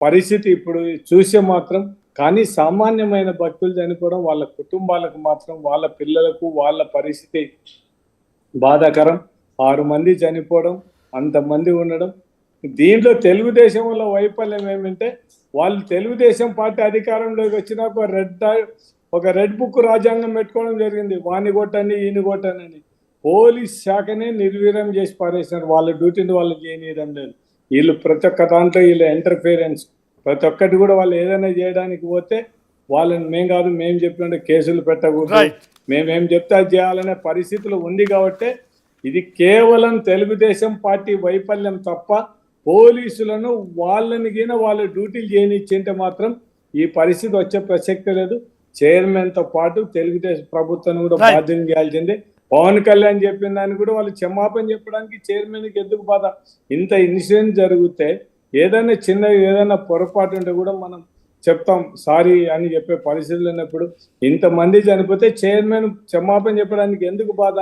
పరిస్థితి ఇప్పుడు చూసే మాత్రం కానీ సామాన్యమైన భక్తులు చనిపోవడం వాళ్ళ కుటుంబాలకు మాత్రం వాళ్ళ పిల్లలకు వాళ్ళ పరిస్థితి బాధాకరం. 6 మంది చనిపోవడం, అంతమంది ఉండడం. దీంట్లో తెలుగుదేశం వల్ల వైఫల్యం ఏమంటే వాళ్ళు తెలుగుదేశం పార్టీ అధికారంలోకి వచ్చినాక ఒక రెడ్ బుక్ రాజ్యాంగం పెట్టుకోవడం జరిగింది. వాణ్ణి కొట్టండి ఈయన కొట్టండి అని. పోలీస్ శాఖనే నిర్వీర్యం చేసి పారేసినారు. వాళ్ళ డ్యూటీని వాళ్ళు చేయనీయడం లేదు. వీళ్ళు ప్రతి ఒక్క దాంట్లో వీళ్ళ ఇంటర్ఫీరెన్స్ ప్రతి ఒక్కటి కూడా వాళ్ళు ఏదైనా చేయడానికి పోతే వాళ్ళని మేము చెప్పినట్టు కేసులు పెట్టకూడదు, రైట్. మేమేం చెప్తే అది చేయాలనే పరిస్థితులు ఉంది. కాబట్టి ఇది కేవలం తెలుగుదేశం పార్టీ వైఫల్యం తప్ప పోలీసులను వాళ్ళ డ్యూటీలు చేయనిచ్చింటే మాత్రం ఈ పరిస్థితి వచ్చే ప్రసక్తి లేదు. చైర్మన్ తో పాటు తెలుగుదేశం ప్రభుత్వాన్ని కూడా Right. బాధ్యత చేయాల్సిందే. పవన్ కళ్యాణ్ చెప్పిన దాన్ని కూడా వాళ్ళు క్షమాపణ చెప్పడానికి చైర్మన్ కి ఎందుకు బాధ? ఇంత ఇన్సిడెంట్ జరిగితే ఏదైనా పొరపాటు ఉంటే కూడా మనం చెప్తాం సారీ అని చెప్పే పరిస్థితులు ఉన్నప్పుడు ఇంతమంది చనిపోతే చైర్మన్ క్షమాపణ చెప్పడానికి ఎందుకు బాధ?